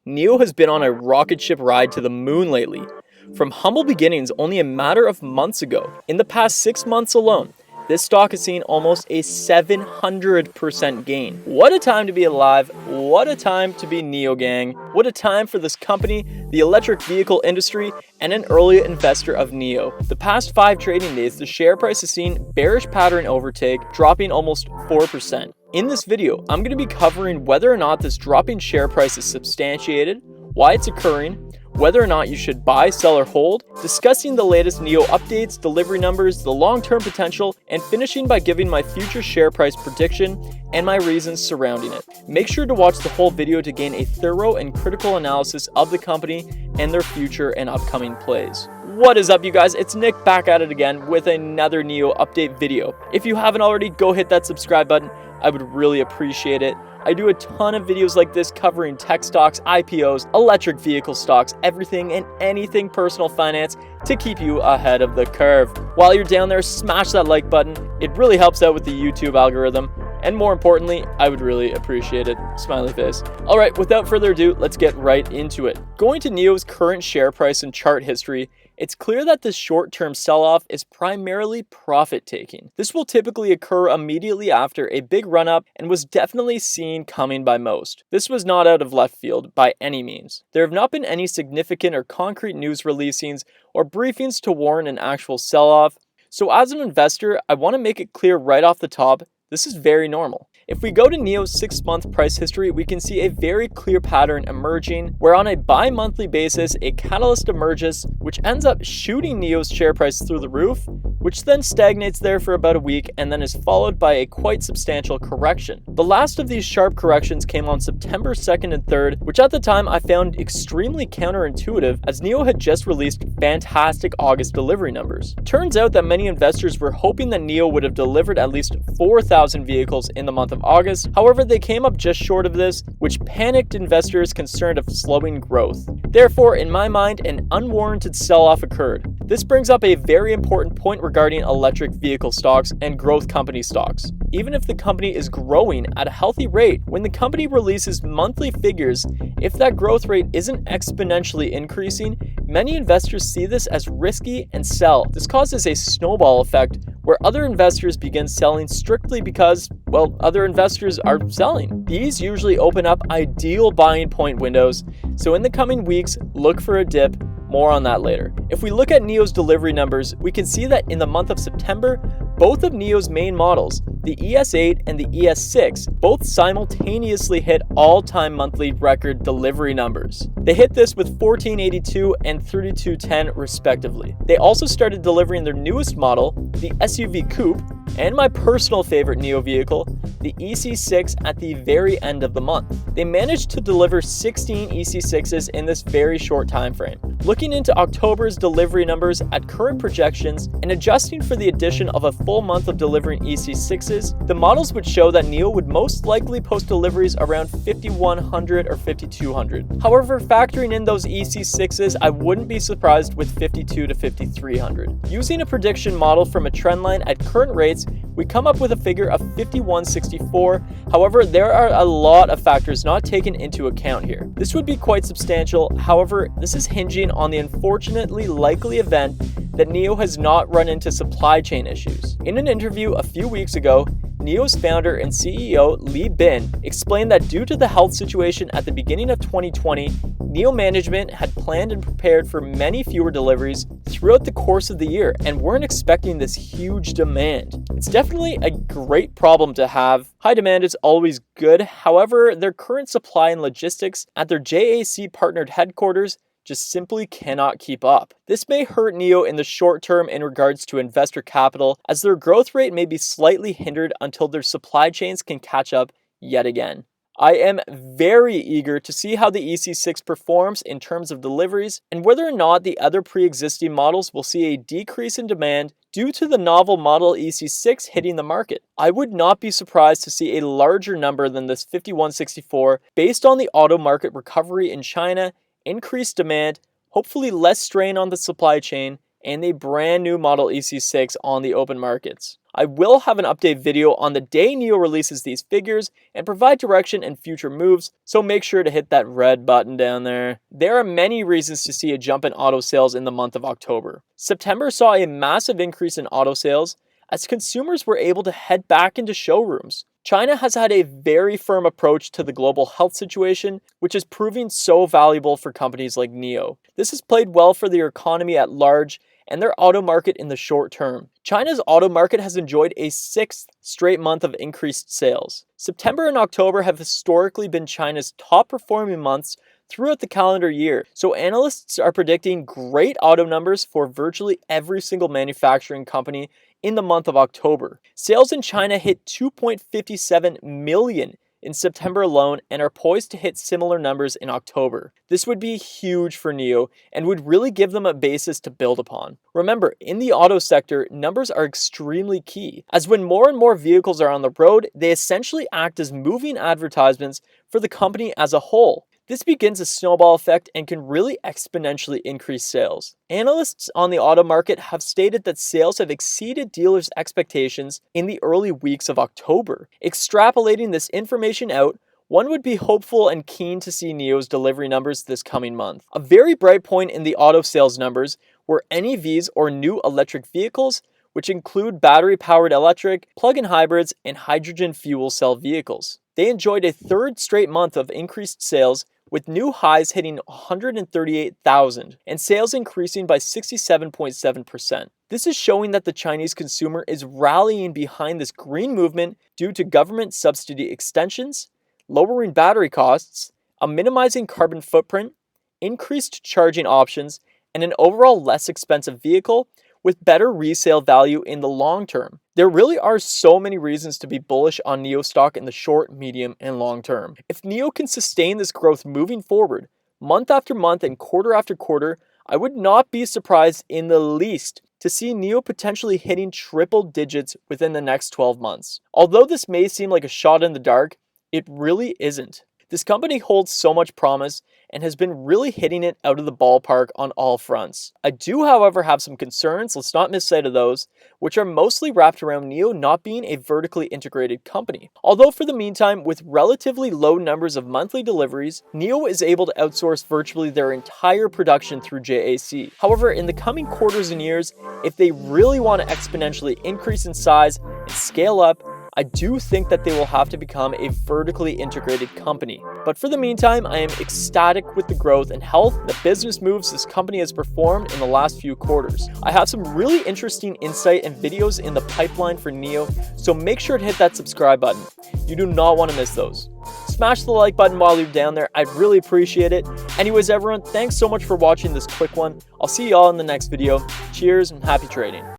NIO has been on a rocket ship ride to the moon lately. From humble beginnings only a matter of months ago, in the past 6 months alone, this stock has seen almost a 700% gain. What a time to be alive, what a time to be NIO gang, what a time for this company, the electric vehicle industry, and an early investor of NIO. The past 5 trading days, the share price has seen bearish pattern overtake, dropping almost 4%. In this video, I'm going to be covering whether or not this dropping share price is substantiated, why it's occurring, whether or not you should buy, sell, or hold, discussing the latest NIO updates, delivery numbers, the long-term potential, and finishing by giving my future share price prediction and my reasons surrounding it. Make sure to watch the whole video to gain a thorough and critical analysis of the company and their future and upcoming plays. What is up, you guys? It's Nick back at it again with another NIO update video. If you haven't already, go hit that subscribe button. I would really appreciate it. I do a ton of videos like this covering tech stocks, IPOs, electric vehicle stocks, everything and anything personal finance to keep you ahead of the curve. While you're down there, smash that like button. It really helps out with the YouTube algorithm. And more importantly, I would really appreciate it. Smiley face. All right, without further ado, let's get right into it. Going to NIO's current share price and chart history, it's clear that this short-term sell-off is primarily profit-taking. This will typically occur immediately after a big run-up and was definitely seen coming by most. This was not out of left field by any means. There have not been any significant or concrete news releasings or briefings to warrant an actual sell-off. So as an investor, I want to make it clear right off the top, this is very normal. If we go to NIO's 6-month price history, we can see a very clear pattern emerging where on a bi-monthly basis, a catalyst emerges which ends up shooting NIO's share price through the roof, which then stagnates there for about a week and then is followed by a quite substantial correction. The last of these sharp corrections came on September 2nd and 3rd, which at the time I found extremely counterintuitive as NIO had just released fantastic August delivery numbers. Turns out that many investors were hoping that NIO would have delivered at least 4,000 vehicles in the month of August. However, they came up just short of this, which panicked investors concerned of slowing growth. Therefore, in my mind, an unwarranted sell-off occurred. This brings up a very important point regarding electric vehicle stocks and growth company stocks. Even if the company is growing at a healthy rate, when the company releases monthly figures, if that growth rate isn't exponentially increasing, many investors see this as risky and sell. This causes a snowball effect where other investors begin selling strictly because, well, other investors are selling. These usually open up ideal buying point windows, so in the coming weeks, look for a dip. More on that later. If we look at NIO's delivery numbers, we can see that in the month of September, both of NIO's main models, the ES8 and the ES6, both simultaneously hit all-time monthly record delivery numbers. They hit this with 1482 and 3210 respectively. They also started delivering their newest model, the SUV Coupe, and my personal favorite NIO vehicle, the EC6 at the very end of the month. They managed to deliver 16 EC6s in this very short time frame. Looking into October's delivery numbers at current projections and adjusting for the addition of a full month of delivering EC6s, the models would show that NIO would most likely post deliveries around 5,100 or 5,200. However, factoring in those EC6s, I wouldn't be surprised with 52 to 5,300. Using a prediction model from a trend line at current rates, we come up with a figure of 5,164. However, there are a lot of factors not taken into account here. This would be quite substantial. However, this is hinging on the unfortunately likely event that NIO has not run into supply chain issues. In an interview a few weeks ago, NIO's founder and CEO Lee Bin explained that due to the health situation at the beginning of 2020, NIO management had planned and prepared for many fewer deliveries throughout the course of the year and weren't expecting this huge demand. It's definitely a great problem to have. High demand is always good. However, their current supply and logistics at their JAC partnered headquarters just simply cannot keep up. This may hurt NIO in the short term in regards to investor capital, as their growth rate may be slightly hindered until their supply chains can catch up yet again. I am very eager to see how the EC6 performs in terms of deliveries and whether or not the other pre-existing models will see a decrease in demand due to the novel Model EC6 hitting the market. I would not be surprised to see a larger number than this 5,164 based on the auto market recovery in China, increased demand, hopefully less strain on the supply chain, and a brand new Model EC6 on the open markets. I will have an update video on the day NIO releases these figures and provide direction and future moves, so make sure to hit that red button down there. There are many reasons to see a jump in auto sales in the month of October. September saw a massive increase in auto sales as consumers were able to head back into showrooms. China has had a very firm approach to the global health situation, which is proving so valuable for companies like NIO. This has played well for their economy at large and their auto market in the short term. China's auto market has enjoyed a 6th straight month of increased sales. September and October have historically been China's top performing months throughout the calendar year, so analysts are predicting great auto numbers for virtually every single manufacturing company in the month of October. Sales in China hit 2.57 million in September alone and are poised to hit similar numbers in October. This would be huge for NIO and would really give them a basis to build upon. Remember, in the auto sector, numbers are extremely key, as when more and more vehicles are on the road, they essentially act as moving advertisements for the company as a whole. This begins a snowball effect and can really exponentially increase sales. Analysts on the auto market have stated that sales have exceeded dealers' expectations in the early weeks of October. Extrapolating this information out, one would be hopeful and keen to see NIO's delivery numbers this coming month. A very bright point in the auto sales numbers were NEVs, or new electric vehicles, which include battery-powered electric, plug-in hybrids, and hydrogen fuel cell vehicles. They enjoyed a 3rd straight month of increased sales, with new highs hitting 138,000 and sales increasing by 67.7%. This is showing that the Chinese consumer is rallying behind this green movement due to government subsidy extensions, lowering battery costs, a minimizing carbon footprint, increased charging options, and an overall less expensive vehicle with better resale value in the long term. There really are so many reasons to be bullish on NIO stock in the short, medium, and long term. If NIO can sustain this growth moving forward, month after month and quarter after quarter, I would not be surprised in the least to see NIO potentially hitting triple digits within the next 12 months. Although this may seem like a shot in the dark, it really isn't. This company holds so much promise and has been really hitting it out of the ballpark on all fronts. I do, however, have some concerns, let's not miss sight of those, which are mostly wrapped around NIO not being a vertically integrated company. Although for the meantime, with relatively low numbers of monthly deliveries, NIO is able to outsource virtually their entire production through JAC. However, in the coming quarters and years, if they really want to exponentially increase in size and scale up, I do think that they will have to become a vertically integrated company. But for the meantime, I am ecstatic with the growth and health the business moves this company has performed in the last few quarters. I have some really interesting insight and videos in the pipeline for NIO, so make sure to hit that subscribe button. You do not want to miss those. Smash the like button while you're down there, I'd really appreciate it. Anyways everyone, thanks so much for watching this quick one. I'll see y'all in the next video. Cheers and happy trading.